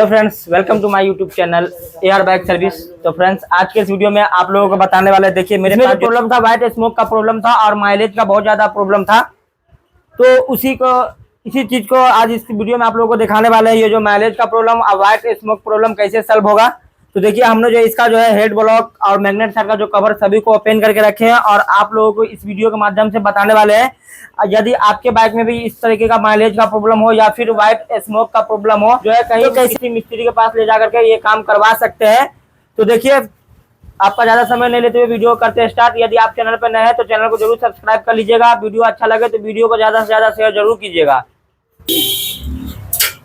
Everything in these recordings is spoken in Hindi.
तो friends welcome to my YouTube channel AR bike service. तो फ्रेंड्स आज के इस वीडियो में आप लोगों को बताने वाले, देखिए मेरे पास प्रॉब्लम था, व्हाइट स्मोक का प्रॉब्लम था और माइलेज का बहुत ज्यादा प्रॉब्लम था। तो इसी चीज को आज इस वीडियो में आप लोगों को दिखाने वाले हैं। ये जो माइलेज का प्रॉब्लम और व्हाइट स्मोक प्रॉब्लम कैसे सॉल्व होगा। तो देखिए हमने जो इसका जो है हेड ब्लॉक और मैग्नेट साइड का जो कवर सभी को ओपन करके रखे हैं और आप लोगों को इस वीडियो के माध्यम से बताने वाले हैं। यदि आपके बाइक में भी इस तरीके का माइलेज का प्रॉब्लम हो या फिर व्हाइट स्मोक का प्रॉब्लम हो, जो है कहीं किसी मिस्त्री के पास ले जाकर के ये काम करवा सकते हैं। तो देखिए आपका ज्यादा समय नहीं लेते हुए वीडियो करते हैं स्टार्ट। यदि आप चैनल पर नए हैं तो चैनल को जरूर सब्सक्राइब कर लीजिएगा। वीडियो अच्छा लगे तो वीडियो को ज्यादा से ज्यादा शेयर जरूर कीजिएगा।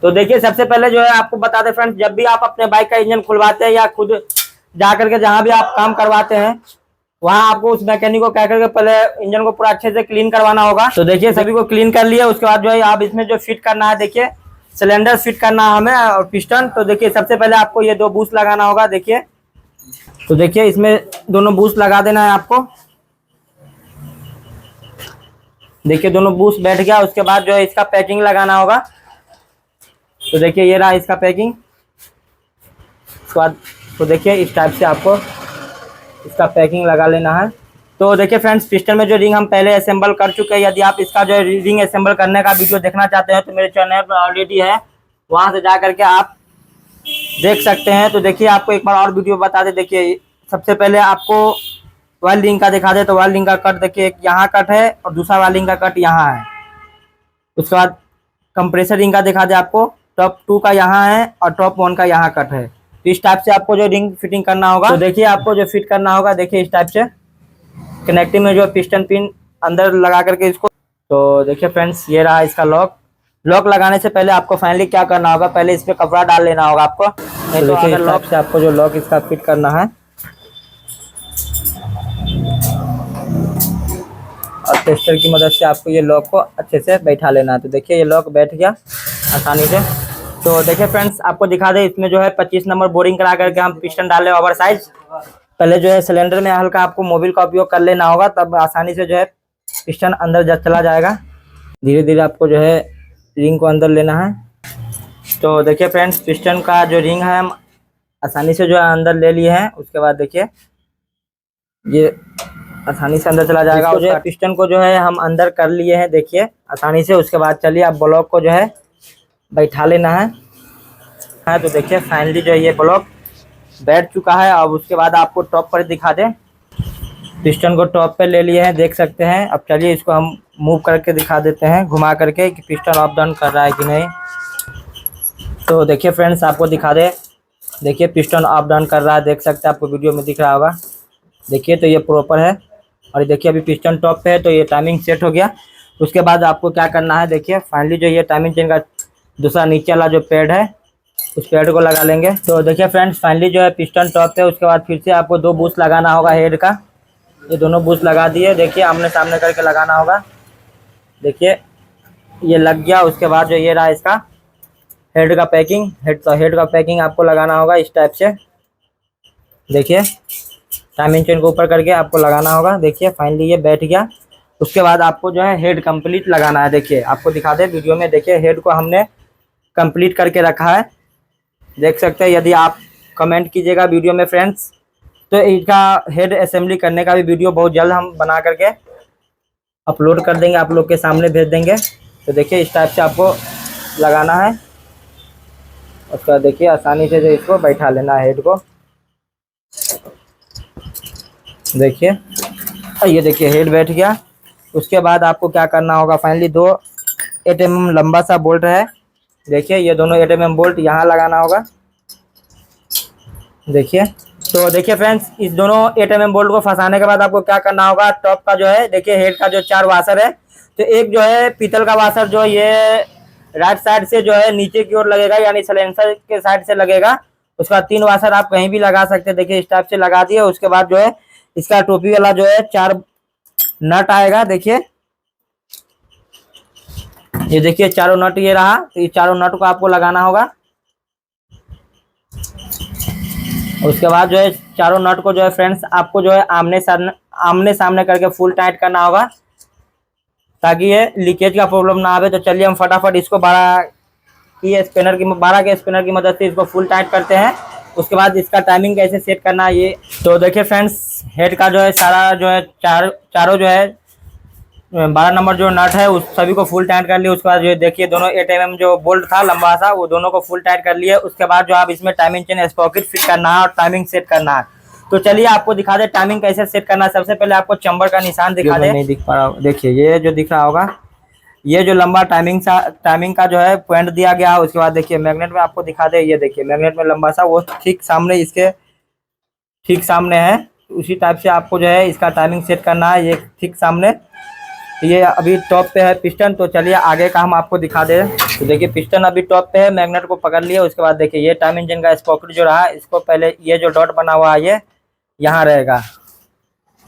तो देखिए सबसे पहले जो है आपको बता दें फ्रेंड्स, जब भी आप अपने बाइक का इंजन खुलवाते हैं या खुद जाकर के जहां भी आप काम करवाते हैं, वहां आपको उस मैकेनिक को कह करके पहले इंजन को पूरा अच्छे से क्लीन करवाना होगा। तो देखिए सभी को क्लीन कर लिया। उसके बाद जो है आप इसमें जो फिट करना है, देखिए सिलेंडर फिट करना है हमें और पिस्टन। तो देखिए सबसे पहले आपको ये दो बूस्ट लगाना होगा। देखिए तो देखिए इसमें दोनों बूस्ट लगा देना है आपको। देखिए दोनों बूस्ट बैठ गया। उसके बाद जो है इसका पैकिंग लगाना होगा। तो देखिए ये रहा इसका पैकिंग। उसके बाद तो देखिए इस टाइप से आपको इसका पैकिंग लगा लेना है। तो देखिए फ्रेंड्स पिस्टन में जो रिंग हम पहले असेंबल कर चुके हैं। यदि आप इसका जो रिंग असेंबल करने का वीडियो देखना चाहते हैं तो मेरे चैनल पर ऑलरेडी है, वहां से जा करके आप देख सकते हैं। तो देखिए आपको एक बार और वीडियो बता दे। देखिए सबसे पहले आपको वायर रिंग का दिखा दे। तो वायर रिंग का कट देखिए एक यहाँ कट है और दूसरा वायर रिंग का कट यहाँ है। उसके बाद कंप्रेसर रिंग का दिखा दे आपको। टॉप 2 का यहाँ है और टॉप 1 का यहाँ कट है। तो इस टाइप से आपको जो रिंग फिटिंग करना होगा। तो देखिए आपको जो फिट करना होगा, देखिए इस टाइप से कनेक्टिंग में जो पिस्टन पिन अंदर लगा करके इसको। तो देखिए फ्रेंड्स ये रहा इसका लॉक। लॉक लगाने से पहले आपको फाइनली क्या करना होगा, पहले इस पे कपड़ा डाल लेना होगा आपको। तो देखिए लॉक से आपको जो लॉक इसका फिट करना है और टेस्टर की मदद से आपको ये लॉक को अच्छे से बैठा लेना है। तो देखिए ये लॉक बैठ गया आसानी से। तो देखिए फ्रेंड्स आपको दिखा दे, इसमें जो है 25 नंबर बोरिंग करा करके हम पिस्टन डाले ओवर साइज। पहले जो है सिलेंडर में हल्का आपको मोबिल का उपयोग कर लेना होगा, तब आसानी से जो है पिस्टन अंदर चला जाएगा। धीरे धीरे आपको जो है रिंग को अंदर लेना है। तो देखिए फ्रेंड्स पिस्टन का जो रिंग है हम आसानी से जो है अंदर ले लिए हैं। उसके बाद देखिए ये आसानी से अंदर चला जाएगा। जो है पिस्टन को जो है हम अंदर कर लिए हैं, देखिए आसानी से। उसके बाद चलिए आप ब्लॉक को जो है बैठा लेना है। तो देखिए फाइनली जो है ये ब्लॉक बैठ चुका है। अब उसके बाद आपको टॉप पर दिखा दें। पिस्टन को टॉप पे ले लिए हैं, देख सकते हैं। अब चलिए इसको हम मूव करके दिखा देते हैं, घुमा करके कि पिस्टन अप डाउन कर रहा है कि नहीं। तो देखिए फ्रेंड्स आपको दिखा दे, देखिए पिस्टन अप डाउन कर रहा है, देख सकते हैं, आपको वीडियो में दिख रहा होगा। देखिए तो ये प्रॉपर है और देखिए अभी पिस्टन टॉप पे है तो ये टाइमिंग सेट हो गया। उसके बाद आपको क्या करना है, देखिए फाइनली जो ये टाइमिंग चेन का दूसरा नीचे वाला जो पैड है उस पैड को लगा लेंगे। तो देखिए फ्रेंड्स फाइनली जो है पिस्टन टॉप पे। उसके बाद फिर से आपको 2 बूस्ट लगाना होगा हेड का। ये दोनों बूस्ट लगा दिए। देखिए आमने सामने करके लगाना होगा। देखिए ये लग गया। उसके बाद जो ये रहा इसका हेड का पैकिंग। हेड का पैकिंग आपको लगाना होगा इस टाइप से। देखिए टाइमिंग चेन को ऊपर करके आपको लगाना होगा। देखिए फाइनली ये बैठ गया। उसके बाद आपको जो है हेड कंप्लीट लगाना है। देखिए आपको दिखा दे वीडियो में, देखिए हेड को हमने कंप्लीट करके रखा है, देख सकते हैं। यदि आप कमेंट कीजिएगा वीडियो में फ्रेंड्स, तो इसका हेड असेंबली करने का भी वीडियो बहुत जल्द हम बना करके अपलोड कर देंगे, आप लोग के सामने भेज देंगे। तो देखिए इस टाइप से आपको लगाना है। उसके बाद देखिए आसानी से जो इसको बैठा लेना है हेड को। देखिए ये देखिए हेड बैठ गया। उसके बाद आपको क्या करना होगा, फाइनली 2 8 mm लंबा सा बोल्ट है। देखिए ये दोनों 8 mm बोल्ट यहाँ लगाना होगा। देखिए तो देखिए फ्रेंड्स इस दोनों 8 mm बोल्ट को फंसाने के बाद आपको क्या करना होगा, टॉप का जो है देखिए हेड का जो 4 वाशर है, तो एक जो है पीतल का वाशर जो ये राइट साइड से जो है नीचे की ओर लगेगा, यानी साइलेंसर के साइड से लगेगा। उसका 3 वाशर आप कहीं भी लगा सकते हैं। देखिए इस टाइप से लगा दिए। उसके बाद जो है इसका टोपी वाला जो है 4 नट आएगा। देखिए ये देखिए चारों नट ये रहा। तो ये चारों नट को आपको लगाना होगा। उसके बाद जो है चारों नट को जो है फ्रेंड्स आपको जो है आमने सामने करके फुल टाइट करना होगा, ताकि ये लीकेज का प्रॉब्लम ना आवे। तो चलिए हम फटाफट इसको बड़ा की स्पिनर की 12 के स्पिनर की मदद से इसको फुल टाइट करते हैं। उसके बाद इसका टाइमिंग कैसे सेट करना है ये तो देखिए फ्रेंड्स, हेड का जो है सारा जो है चारों जो है 12 नंबर जो नट है उस सभी को फुल टाइट कर लिए। उसके बाद जो देखिए दोनों 8 mm जो बोल्ट था लंबा सा वो दोनों को फुल टाइट कर लिए। उसके बाद जो आप इसमें टाइमिंग चेन स्प्रॉकेट फिट करना है और टाइमिंग सेट करना है। तो चलिए आपको दिखा दे टाइमिंग कैसे सेट करना है। सबसे पहले आपको चैम्बर का निशान दिखा दे, नहीं दिख पा रहा, देखिए ये जो दिख रहा होगा, ये जो लंबा टाइमिंग का जो है पॉइंट दिया गया। उसके बाद देखिए मैग्नेट में आपको दिखा दे, ये देखिए मैग्नेट में लंबा सा वो ठीक सामने, इसके ठीक सामने है। उसी टाइप से आपको जो है इसका टाइमिंग सेट करना है, ये ठीक सामने। ये अभी टॉप पे है पिस्टन। तो चलिए आगे का हम आपको दिखा दे। तो देखिए पिस्टन अभी टॉप पे है, मैग्नेट को पकड़ लिए। उसके बाद देखिए ये टाइम इंजन का स्पॉकेट जो रहा, इसको पहले ये जो डॉट बना हुआ है ये यहाँ रहेगा।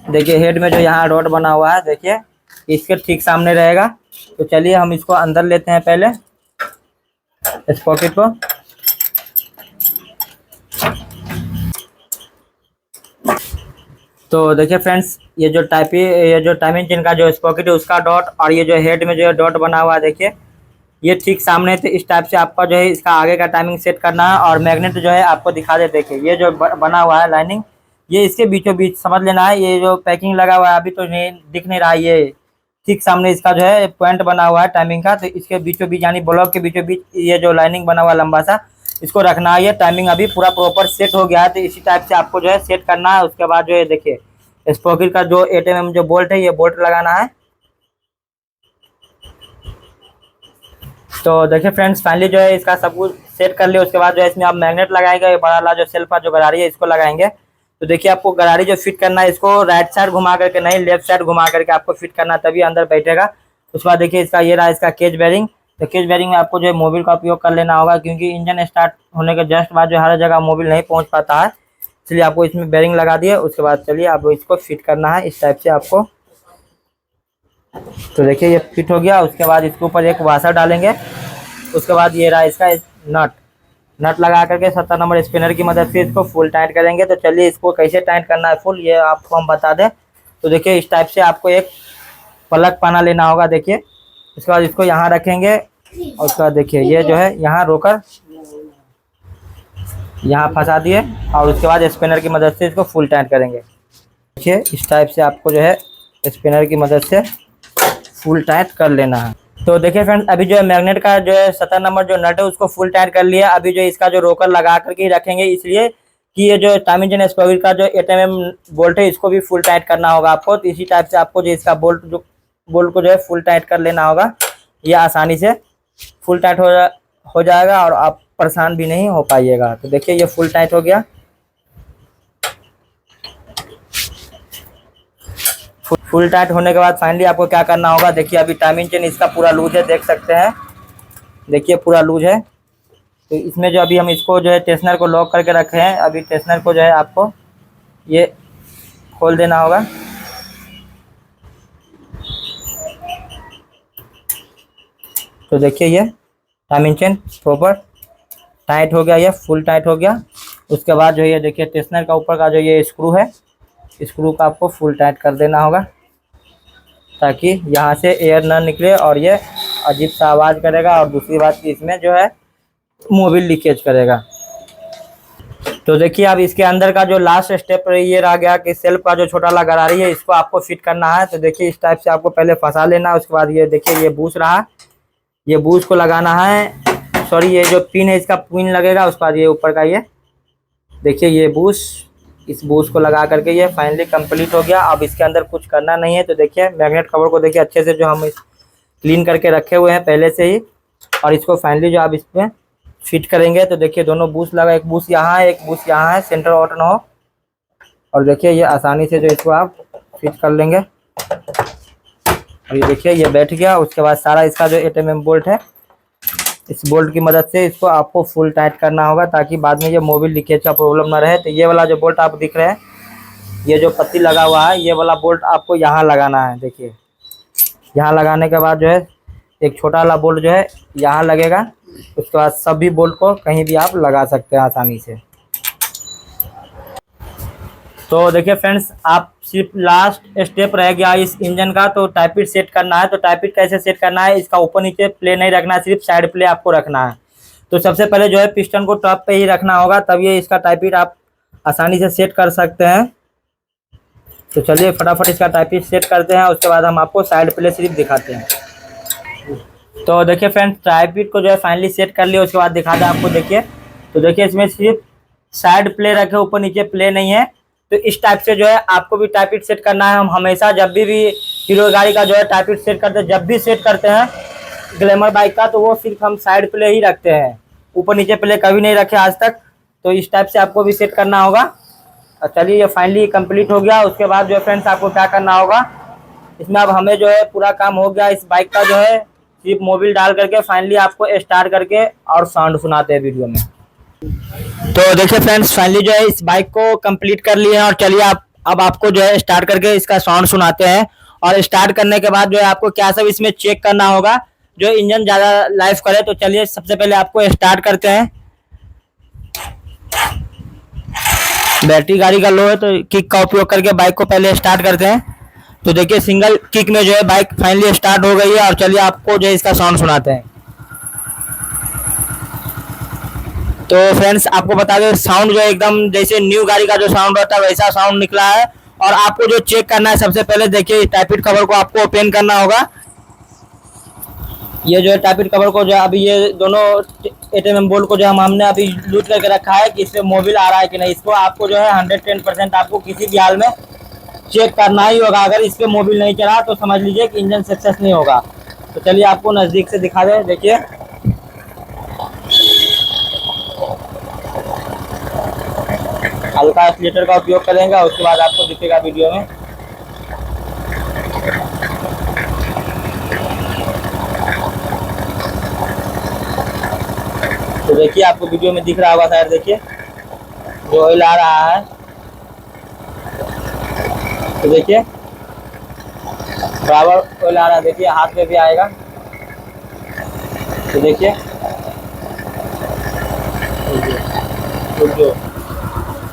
देखिए हेड में जो यहाँ डॉट बना हुआ है देखिए इसके ठीक सामने रहेगा। तो चलिए हम इसको अंदर लेते हैं पहले स्पॉकेट को। तो देखिए फ्रेंड्स, ये जो टाइम इंजन का जो स्पॉकेट है उसका डॉट और ये जो हेड में जो डॉट बना हुआ है देखिए ये ठीक सामने। तो इस टाइप से आपका जो है इसका आगे का टाइमिंग सेट करना है। और मैग्नेट जो है आपको दिखा दे, देखिए ये जो बना हुआ है लाइनिंग, ये इसके बीचों बीच समझ लेना है। ये जो पैकिंग लगा हुआ है अभी तो नहीं दिख नहीं रहा, ये ठीक सामने इसका जो है पॉइंट बना हुआ है टाइमिंग का। तो इसके बीचों बीच यानी ब्लॉक के बीचों बीच ये जो लाइनिंग बना हुआ है लंबा सा, इसको रखना है। ये टाइमिंग अभी पूरा प्रॉपर सेट हो गया है। तो इसी टाइप से आपको जो है सेट करना है। उसके बाद जो है देखिए स्पॉकेट का जो 8 mm जो बोल्ट है ये बोल्ट लगाना है। तो देखिए फ्रेंड्स, फाइनली जो है इसका सब कुछ सेट कर लिया। उसके बाद जो है इसमें आप मैग्नेट लगाएंगे, ये बड़ा वाला जो सेल्फ है जो गरारी है इसको लगाएंगे। तो देखिए आपको गरारी जो फिट करना है इसको राइट साइड घुमा करके नहीं, लेफ्ट साइड घुमा करके आपको फिट करना है, तभी अंदर बैठेगा। उसके बाद देखिए इसका ये रहा इसका केज बेरिंग। तो केज बेरिंग में आपको जो है मोबिल का उपयोग कर लेना होगा, क्योंकि इंजन स्टार्ट होने के जस्ट बाद जो हर जगह मोबिल नहीं पहुँच पाता है, इसलिए आपको इसमें बेरिंग लगा दिए। उसके बाद चलिए आप इसको फिट करना है इस टाइप से आपको। तो देखिए ये फिट हो गया। उसके बाद इसके ऊपर एक वाशर डालेंगे। उसके बाद ये रहा इसका नट लगा करके 70 नंबर स्पिनर की मदद से इसको फुल टाइट करेंगे। तो चलिए इसको कैसे टाइट करना है फुल ये आपको हम बता दें। तो देखिए इस टाइप से आपको एक प्लग पाना लेना होगा। देखिए उसके बाद इसको यहाँ रखेंगे और उसके बाद देखिए ये जो है यहाँ रोकर यहाँ फंसा दिए और उसके बाद स्पिनर की मदद से इसको फुल टाइट करेंगे। देखिए इस टाइप से आपको जो है स्पिनर की मदद से फुल टाइट कर लेना है। तो देखिए फ्रेंड्स, अभी जो है मैग्नेट का जो है 70 नंबर जो नट है उसको फुल टाइट कर लिया। अभी जो इसका जो रोकर लगा करके ही रखेंगे, इसलिए कि ये जो टाइम इंजन स्पॉकेट का जो 8 mm बोल्ट है इसको भी फुल टाइट करना होगा आपको। तो इसी टाइप से आपको जो इसका बोल्ट को जो है फुल टाइट कर लेना होगा। ये आसानी से फुल टाइट हो जाएगा और आप परेशान भी नहीं हो पाइएगा। तो देखिए ये फुल टाइट हो गया। फुल टाइट होने के बाद फाइनली आपको क्या करना होगा, देखिए अभी टाइमिंग चेन इसका पूरा लूज है, देख सकते हैं। देखिए पूरा लूज है। तो इसमें जो अभी हम इसको जो है टेंशनर को लॉक करके रखे हैं, अभी टेंशनर को जो है आपको ये खोल देना होगा। तो देखिए ये टाइमिंग चेन प्रॉपर टाइट हो गया, ये फुल टाइट हो गया। उसके बाद जो ये देखिए टेंशनर का ऊपर का जो ये स्क्रू है, स्क्रू का आपको फुल टाइट कर देना होगा, ताकि यहाँ से एयर ना निकले और ये अजीब सा आवाज़ करेगा। और दूसरी बात कि इसमें जो है मोबिल लीकेज करेगा। तो देखिए अब इसके अंदर का जो लास्ट स्टेप ये रह गया कि सेल्फ का जो छोटा वाला गरारी है इसको आपको फिट करना है। तो देखिए इस टाइप से आपको पहले फंसा लेना है। उसके बाद ये देखिए ये बूश रहा, ये बूश को लगाना है। सॉरी, ये जो पिन है इसका पिन लगेगा। उसके बाद ये ऊपर का ये देखिए ये बूश, इस बूश को लगा करके ये फाइनली कंप्लीट हो गया। अब इसके अंदर कुछ करना नहीं है। तो देखिए मैग्नेट कवर को देखिए अच्छे से जो हम क्लीन करके रखे हुए हैं पहले से ही, और इसको फाइनली जो आप इस पर फिट करेंगे। तो देखिए दोनों बूश लगा, एक बूश यहाँ है एक बूश यहाँ है, सेंटर आउट ना हो। और देखिए ये आसानी से जो इसको आप फिट कर लेंगे। और ये देखिए ये बैठ गया। उसके बाद सारा इसका जो 8 mm बोल्ट है, इस बोल्ट की मदद से इसको आपको फुल टाइट करना होगा, ताकि बाद में ये मोबिल लीकेज का प्रॉब्लम ना रहे। तो ये वाला जो बोल्ट आप दिख रहे हैं, ये जो पत्ती लगा हुआ है, ये वाला बोल्ट आपको यहाँ लगाना है। देखिए यहाँ लगाने के बाद जो है एक छोटा वाला बोल्ट जो है यहाँ लगेगा। उसके बाद सभी बोल्ट को कहीं भी आप लगा सकते हैं आसानी से। तो देखिए फ्रेंड्स, आप सिर्फ लास्ट स्टेप रह गया इस इंजन का। तो टाइपिट सेट करना है। तो टाइपिट कैसे सेट करना है, इसका ऊपर नीचे प्ले नहीं रखना है, सिर्फ साइड प्ले आपको रखना है। तो सबसे पहले जो है पिस्टन को टॉप पे ही रखना होगा, तब ये इसका टाइपिट आप आसानी से सेट कर सकते हैं। तो चलिए फटाफट इसका टाइपिट सेट करते हैं, उसके बाद हम आपको साइड प्ले सिर्फ दिखाते हैं। तो देखिए फ्रेंड्स, टाइपिट को जो है फाइनली सेट कर लिया, उसके बाद दिखाते हैं आपको। देखिए तो देखिए इसमें सिर्फ साइड प्ले रखे, ऊपर नीचे प्ले नहीं है। तो इस टाइप से जो है आपको भी टाइपिट सेट करना है। हम हमेशा जब भी हीरो गाड़ी का जो है टाइपिट सेट करते हैं, जब भी सेट करते हैं ग्लैमर बाइक का, तो वो सिर्फ हम साइड प्ले ही रखते हैं, ऊपर नीचे प्ले कभी नहीं रखे आज तक। तो इस टाइप से आपको भी सेट करना होगा। चलिए ये फाइनली कंप्लीट हो गया। उसके बाद जो है फ्रेंड्स आपको क्या करना होगा, इसमें अब हमें जो है पूरा काम हो गया। इस बाइक का जो है सिर्फ मोबिल डाल करके फाइनली आपको स्टार्ट करके और साउंड सुनाते हैं वीडियो में। तो देखिए फ्रेंड्स, फाइनली जो है इस बाइक को कंप्लीट कर लिए हैं, और चलिए अब आपको जो है स्टार्ट करके इसका साउंड सुनाते हैं। और स्टार्ट करने के बाद जो है आपको क्या सब इसमें चेक करना होगा जो इंजन ज़्यादा लाइफ करे। तो चलिए सबसे पहले आपको स्टार्ट करते हैं। बैटरी गाड़ी का लो है तो किक का उपयोग करके बाइक को पहले स्टार्ट करते हैं। तो देखिए सिंगल किक में जो है बाइक फाइनली स्टार्ट हो गई है, और चलिए आपको जो है इसका साउंड सुनाते हैं। तो फ्रेंड्स आपको बता दें, साउंड जो है एकदम जैसे न्यू गाड़ी का जो साउंड होता है वैसा साउंड निकला है। और आपको जो चेक करना है, सबसे पहले देखिए टाइपिट कवर को आपको ओपन करना होगा। ये जो है टाइपिट कवर को जो है अभी ये दोनों 8mm बोल्ट को जो हमने अभी लूज करके रखा है कि इसमें मोबिल आ रहा है कि नहीं। इसको आपको जो है 110% आपको किसी भी हाल में चेक करना ही होगा। अगर इस पे मोबिल नहीं चला तो समझ लीजिए कि इंजन सक्सेस नहीं होगा। तो चलिए आपको नज़दीक से दिखा दें। देखिए हल्का एक्सीलेटर का उपयोग करेंगे, उसके बाद आपको दिखेगा वीडियो में। तो देखिए आपको वीडियो में दिख रहा होगा शायद, देखिए जो ऑयल आ रहा है। तो देखिए बराबर ऑयल आ रहा है, देखिए हाथ में भी आएगा। तो देखिए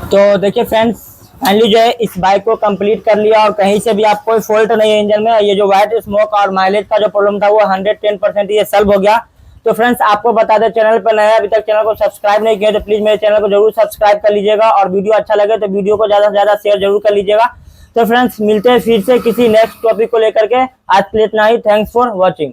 तो देखिए फ्रेंड्स, फाइनली जो है इस बाइक को कंप्लीट कर लिया, और कहीं से भी आप कोई फॉल्ट नहीं है इंजन में। ये जो व्हाइट स्मोक और माइलेज का जो प्रॉब्लम था वो 110% ये सॉल्व हो गया। तो फ्रेंड्स आपको बता दें, चैनल पर नया अभी तक चैनल को सब्सक्राइब नहीं किया तो प्लीज मेरे चैनल को जरूर सब्सक्राइब कर लीजिएगा, और वीडियो अच्छा लगे तो वीडियो को ज़्यादा से ज़्यादा शेयर जरूर कर लीजिएगा। तो फ्रेंड्स मिलते हैं फिर से किसी नेक्स्ट टॉपिक को लेकर के। आज के लिए इतना ही। Thanks for watching.